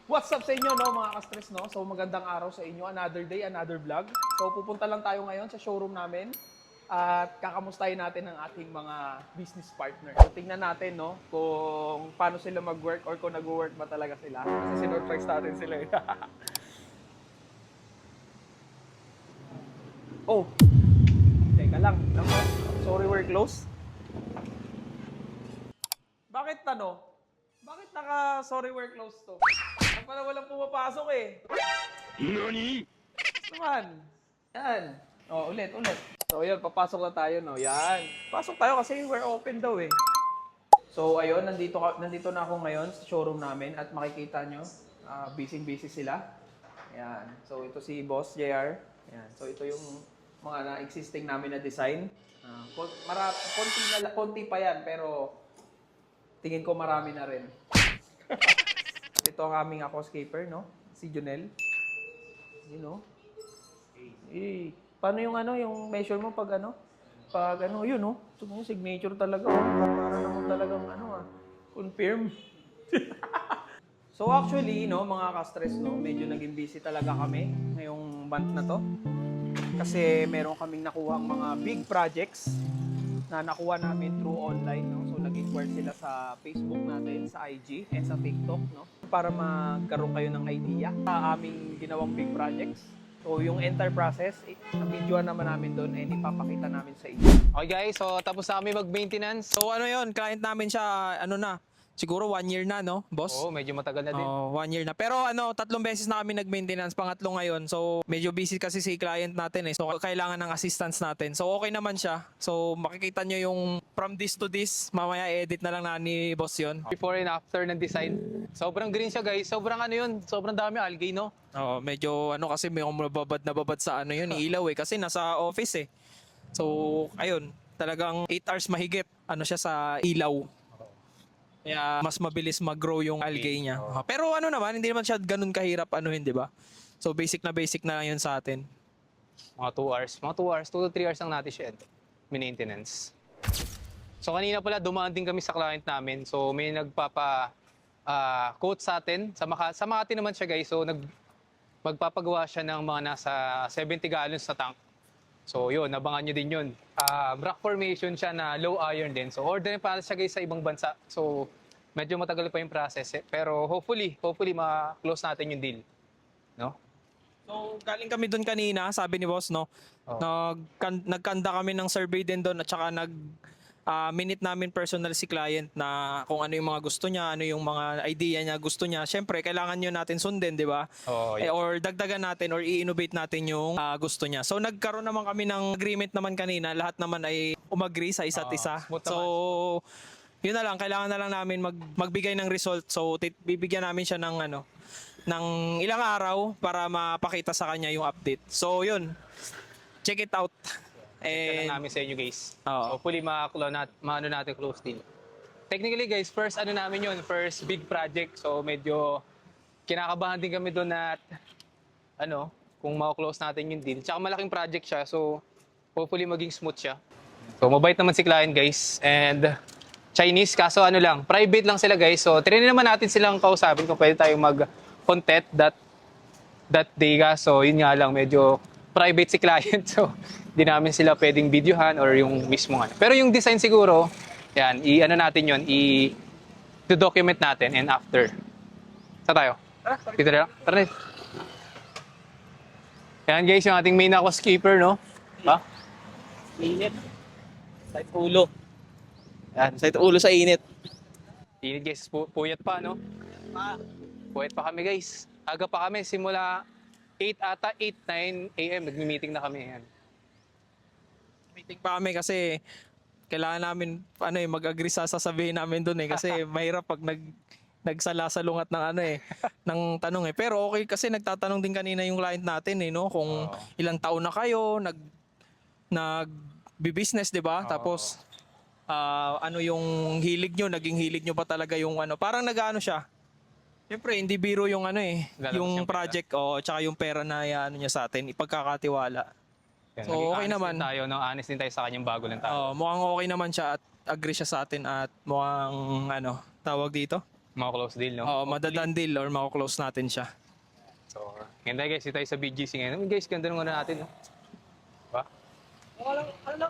What's up sa inyo, no, mga ka-stress, no? So, magandang araw sa inyo. Another day, another vlog. So, pupunta lang tayo ngayon sa showroom namin at kakamustahin natin ang ating mga business partner. So, tingnan natin, no, kung paano sila mag-work or kung nag-work ba talaga sila. Kasi sinurprise natin sila, eh. Oh, teka lang. Sorry, we're closed. Bakit Bakit naka-sorry we're closed to? Parang walang pumapasok eh. NANI?! Naman. Yan. Oh, ulit. So, yun, papasok na tayo, no? Yan. Pasok tayo kasi we're open daw eh. So, ayun, nandito na ako ngayon sa showroom namin at makikita nyo, busy sila. Yan. So, ito si Boss JR. Yan. So, ito yung mga na-existing namin na design. Konti pa yan, pero tingin ko marami na rin. Ito ang aming aquascaper, no? Si Junel. You know? Eh, paano yung yung measure mo pag yun, no? Ito yung signature talaga, oh. Para naman talagang confirm. So actually, no, mga ka-stress, no, medyo naging busy talaga kami ngayong month na to. Kasi meron kaming nakuha ang mga big projects na nakuha namin through online, no? So nag-inquire sila sa Facebook natin, sa IG, and sa TikTok, no? Para magkaroon kayo ng idea sa aming ginawang big projects. So yung entire process, na-videoan naman namin doon and ipapakita namin sa inyo. Okay guys, so tapos na kami mag-maintenance. So ano yun, client namin siya, siguro 1 year na, no, boss? Oo, medyo matagal na din. Oh, 1 year na. Pero 3 beses na kami nag-maintenance, pangatlo ngayon. So medyo busy kasi si client natin eh. So kailangan ng assistance natin. So okay naman siya. So makikita nyo yung from this to this. Mamaya edit na lang na ni boss yun. Before and after ng design. Sobrang green siya guys. Sobrang sobrang dami algae, no? Oh, medyo kasi may nababad sa yun, ilaw eh. Kasi nasa office eh. So ayun, talagang 8 hours mahigit siya sa ilaw. Kaya mas mabilis mag-grow yung algae niya. Pero naman, hindi naman siya ganun kahirap di ba? So basic na yun sa atin. Mga 2 hours. Mga 2 hours, 2 to 3 hours lang natin siya maintenance. So kanina pala dumaan din kami sa client namin. So may quote sa atin. Sa Makati naman siya guys. So magpapagawa siya ng mga nasa 70 gallons na tank. So yun, nabangan nyo din yun. Rock formation siya na low iron din. So orderin pa siya guys sa ibang bansa. So medyo matagal pa yung process eh. Pero hopefully ma-close natin yung deal. No? So galing kami doon kanina, sabi ni boss, no? Oh. Nagkanda kami ng survey din doon at saka minute namin personal si client na kung ano yung mga gusto niya, ano yung mga idea niya, gusto niya. Siyempre, kailangan nyo natin sundin, di ba? Oh, yeah. Or dagdagan natin or i-innovate natin yung gusto niya. So nagkaroon naman kami ng agreement naman kanina. Lahat naman ay umagree sa isa't isa. Smooth So, yun na lang. Kailangan na lang namin magbigay ng result. So, bibigyan namin siya ng ng ilang araw para mapakita sa kanya yung update. So, yun. Check it out. Check lang namin sa inyo guys. Oo. Hopefully maano natin close deal. Technically guys, first namin yun, first big project. So medyo kinakabahan din kami doon at kung ma-close natin yung deal. Tsaka malaking project siya, so hopefully maging smooth siya. So mabait naman si client guys, and Chinese, kaso lang, private lang sila guys. So trinay naman natin silang kausapin kung pwede tayong mag-content that day. So yun nga lang, medyo private si client. So hindi namin sila pwedeng videohan or yung mismo Pero yung design siguro, yan, natin yun, i-document natin and after. Saan tayo? Dito na lang? Tara na. Yan guys, yung ating main aquascaper, no? Ha? Init. Sakit ulo. Yan, sakit ulo sa init. Init guys, puyat pa, no? Puyat pa kami guys. Aga pa kami, simula 8 a.m. nagmi-meeting na kami. Yan. Meeting pa kami kasi kailangan namin mag-agree sa sasabihin namin doon eh kasi mahirap pag nagsalasalungat ng ng tanong eh. Pero okay kasi nagtatanong din kanina yung client natin eh, no, kung ilang taon na kayo nag-business, 'di ba? Tapos yung hilig nyo, naging hilig nyo ba talaga yung parang siya. Siyempre, hindi biro yung yung project tsaka yung pera na niya sa atin, ipagkakatiwala. So, okay naman. Honest din tayo sa kanyang bago lang tayo. Mukhang okay naman siya at agree siya sa atin at mukhang tawag dito? Mako-close deal, no? Oo, madadan deal or mako-close natin siya. So, ganda guys, dito tayo sa BGC ngayon. Guys, ganda nung ano natin, no? Diba?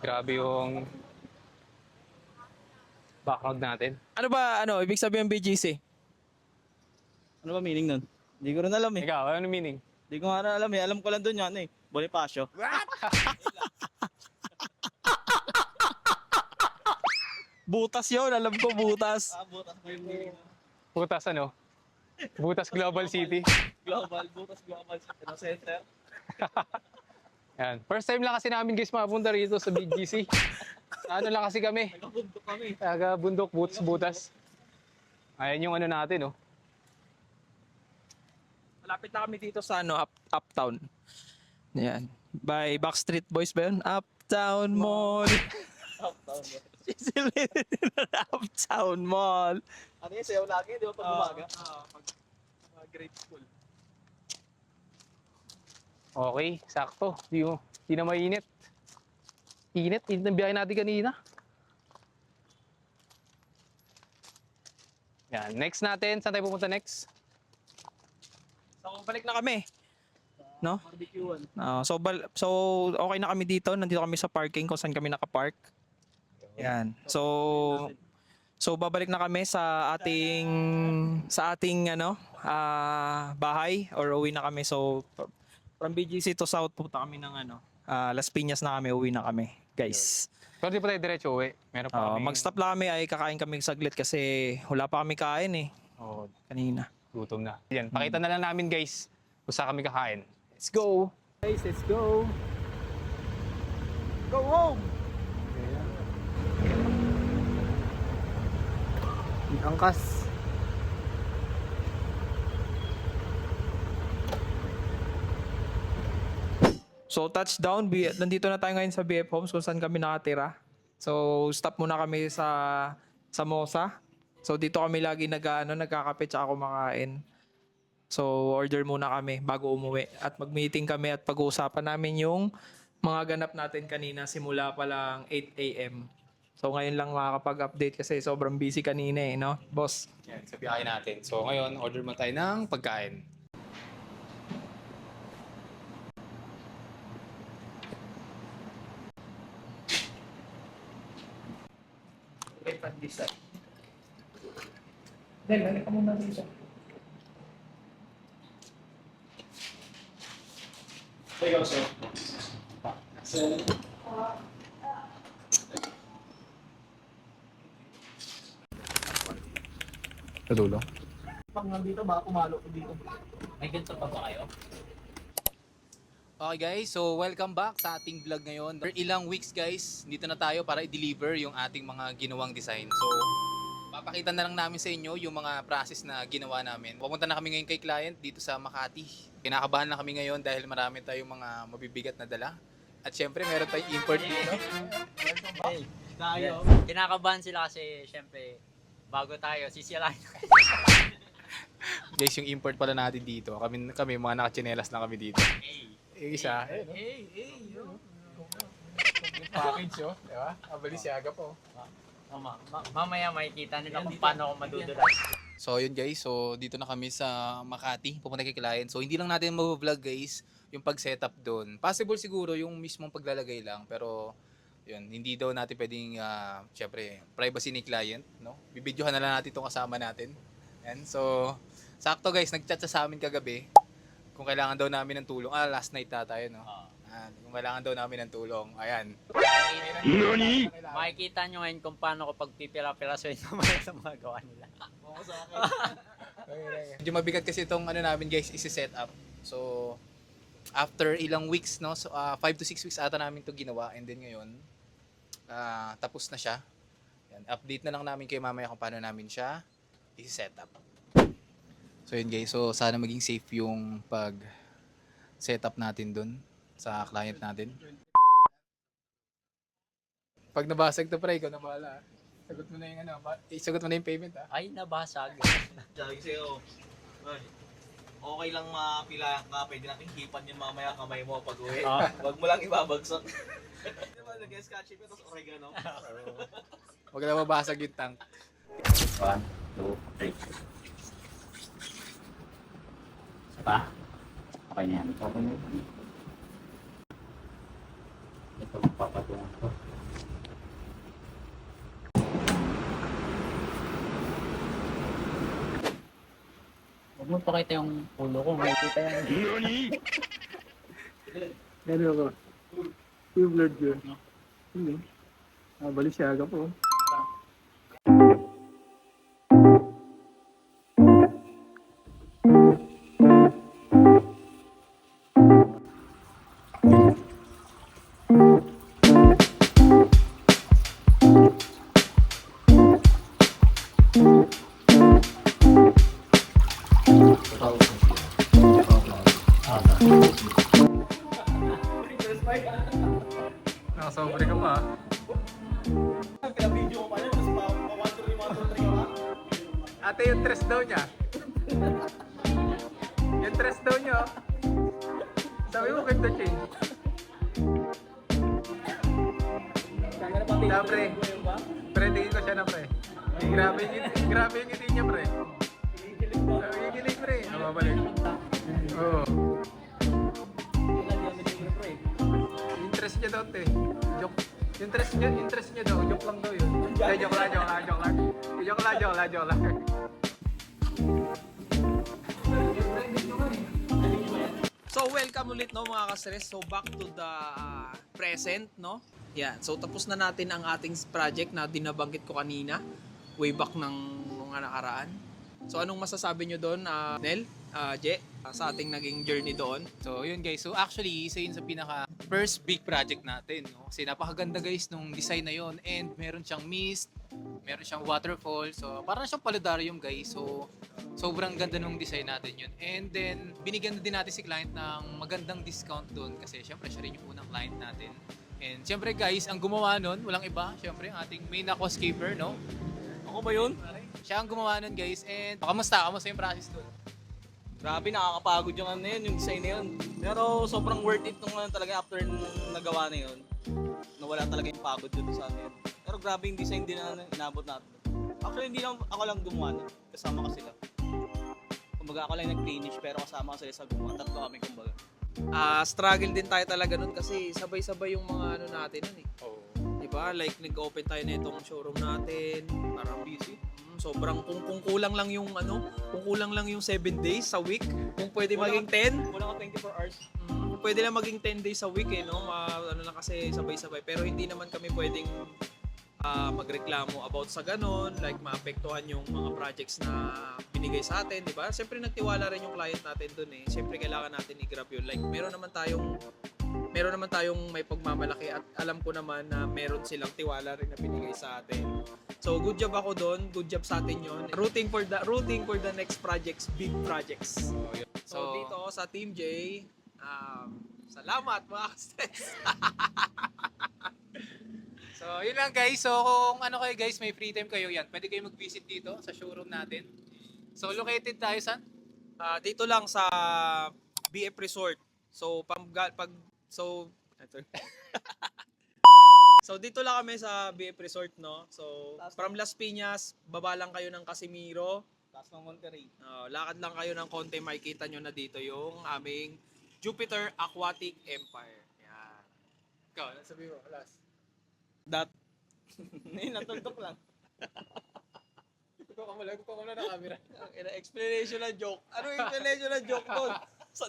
Grabe yung background natin. Ano ba, ibig sabihin ng BGC? Ano ba meaning nun? Hindi ko rin alam eh. Ikaw, ano meaning? Hindi ko nga rin alam eh. Alam ko lang dun yan eh. Bonifacio. Butas yun, alam ko butas. Butas mo yung meaning nun. Butas ano? Butas Global City. Butas global. Ano center? Yan. First time lang kasi namin guys mapunta rito sa BGC. Ano lang kasi kami. Nagabundok kami. Taga bundok, butas. Ayan yung ano natin, oh. Malapit na kami dito sa Uptown. Yan. By Backstreet Boys ba yun? Uptown Mall. Uptown Mall. Ano yung sayaw lagi? Di ba pag umaga? Pag grade school. Okay, sakto. Di na mainit. Init ng biyahe natin kanina. Yan, next natin. Saan tayo pupunta next? So, balik na kami. No? Barbecue. So okay na kami dito. Nandito kami sa parking kung saan kami nakapark. Yan. So babalik na kami sa ating bahay or uwi na kami. So from BGC to South pupunta kami ng Las Piñas na kami, uwi na kami, guys. Pero di pa tayo diretso uwi. Meron pa kami. Mag-stop lang kami ay kakain kami saglit kasi wala pa kami kain Oh, kanina. gutom na. Yan, pakita na lang namin guys kung saan kami kakain. Let's go! Guys, let's go. Go home. Angkas. So touchdown, nandito na tayo ngayon sa BF Homes kung saan kami nakatira. So stop muna kami sa Mosa. So dito kami lagi nagkakape tsaka kumakain. So order muna kami bago umuwi at mag-meeting kami at pag-uusapan namin yung mga ganap natin kanina simula pa lang 8 AM. So ngayon lang makakapag-update kasi sobrang busy kanina no, boss? Yan, sa biyahe natin. So ngayon, order mo tayo ng pagkain. Okay, pandesal. Del, balik ka muna dito. Ikaw, sir. Sa dulo. Pag nandito, baka pumalo ko dito. May ganito pa ba kayo? Okay guys, so welcome back sa ating vlog ngayon. For ilang weeks guys, dito na tayo para i-deliver yung ating mga ginawang design. So, papakita na lang namin sa inyo yung mga process na ginawa namin. Pupunta na kami ngayon kay client dito sa Makati. Kinakabahan na kami ngayon dahil marami tayong mga mabibigat na dala. At syempre, meron tayong import dito. Tayo. Kinakabahan sila kasi syempre bago tayo sisirain. Guys, yung import pala natin dito. Kami mga nakachinelas na kami dito. Yung isa, Package, oh. Diba? Abali si Aga po. Mamaya makikita nila kung paano ako madudulas. So yun guys, so dito na kami sa Makati, pupunta kay client. So hindi lang natin mag-vlog guys, yung pag-setup doon. Possible siguro yung mismong paglalagay lang, pero yun, hindi daw natin pwedeng, syempre, privacy ni client, no? Bibidyohan na lang natin itong kasama natin. And so, sakto guys, nag-chat sa amin kagabi kung kailangan daw namin ng tulong. Last night na tayo, no? Kung kailangan daw namin ng tulong. Ayan. Makikita nyo ngayon kung paano ko pagpipira-pirasoin mamaya sa mga gawa nila. Medyo mabigat kasi itong namin guys, isi-set up. So, after ilang weeks, no? So, 5 to 6 weeks ata namin to ginawa. And then ngayon, tapos na siya. Yan. Update na lang namin kay mamaya kung paano namin siya isi-set up. So yun guys, so sana maging safe yung pag-setup natin dun sa client natin. Pag nabasag to pre, ikaw na bahala. Sagot mo na yung sagot mo na yung payment Ay, nabasag. Sabi sa'yo, okay lang mapilayan ka, pwede natin hipan yun mamaya kamay mo pag uwi. Wag mo lang ibabagsak. Di ba, nag-scotch tape tapos oregano? Huwag na mabasag yung tank. 2, 3. Isa pa? Okay na yan. Okay na yan. Ito magpapatungan ko. Huwag mo pakita yung ulo ko. May kita yan. Gano'n ako. Yung blood yun. Hindi. Balisyaga po. Nakasobre ka pa. Pina-video ko pa yun, kasi pa-1-3 ka ba? Ate, yung tres daw niya. Yung tres daw niya. Sabi mo, ganda change. Na, pre. Pre, tingin ko siya na, pre. Grabe yung ngiti niya, pre. Gigilig, pre. Babalik. Oo. Yung tres niya daw, te. Joke. Yung tres niya daw. Joke lang daw yun. Ay, joke lang. Joke lang. So, welcome ulit, no, mga ka-stress. So, back to the present, no? Yan. So, tapos na natin ang ating project na dinabanggit ko kanina. Way back ng mga nakaraan. So, anong masasabi nyo doon, Nel, Je, sa ating naging journey doon? So yun guys, so actually isa yun sa pinaka first big project natin, no? Kasi napakaganda guys nung design na yun, and meron siyang mist, meron siyang waterfall, so parang siyang paludarium guys. So sobrang ganda nung design natin yun, and then binigyan din natin si client ng magandang discount doon kasi syempre siya rin yung unang client natin. And syempre guys, ang gumawa nun, walang iba, syempre ang ating main aquascaper, no? Ako ba yun? Siya ang gumawa nun guys, and kamusta yung process doon? Grabe, nakakapagod yung ano yun, yung design na yun. Pero sobrang worth it nung talaga after nung nagawa na yun. Nawala talaga yung pagod dito sa ano yun. Pero grabe yung design din na inabot natin. Actually, hindi lang ako lang gumawa nun. Kasama ko sila. Kumbaga ako lang nag-finish pero kasama ko sila sa gumawa. Tatlo kami kumbaga. Struggle din tayo talaga nun kasi sabay-sabay yung mga ano natin nun eh. Diba? Like, nag-open tayo na itong showroom natin. Parang busy. Sobrang kung kulang lang yung kung kulang lang yung 7 days sa week, kung pwede maging 10, Kulang ka 24 hours. kung pwede lang maging 10 days sa week eh, no? Ano na kasi sabay-sabay. Pero hindi naman kami pwedeng magreklamo about sa ganon, like maapektuhan yung mga projects na binigay sa atin, di ba? Siyempre nagtiwala rin yung client natin dun eh. Siyempre kailangan natin i-grab yun. Like meron naman tayong may pagmamalaki at alam ko naman na meron silang tiwala rin na binigay sa atin. So good job ako doon, good job sa atin yon. Rooting for the next projects, big projects. So dito sa Team J, salamat mga ka-stress. So, yun lang guys. So, kung ano kayo guys, may free time kayo yan, pwede kayo mag-visit dito sa showroom natin. So, located tayo saan? Dito lang sa BF Resort. So So dito lang kami sa BF Resort, no. So from Las Piñas, baba lang kayo ng Casimiro. Taas ng Monterrey. Lakad lang kayo ng konti, makikita nyo na dito yung aming Jupiter Aquatic Empire. Yan. Ikaw, sabi mo, last. Natundok lang. Gusto ko muna ng camera. Explanation ng joke. Ano yung explanation ng joke doon? Sa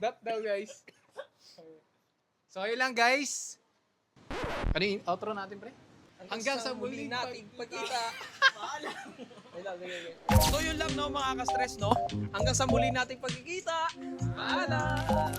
That daw guys. So, yun lang guys. Ano yung outro natin, pre? Hanggang sa muling nating pagkita. So yun lang, no, mga ka-stress, no? Hanggang sa muli nating pagkikita. Paalam.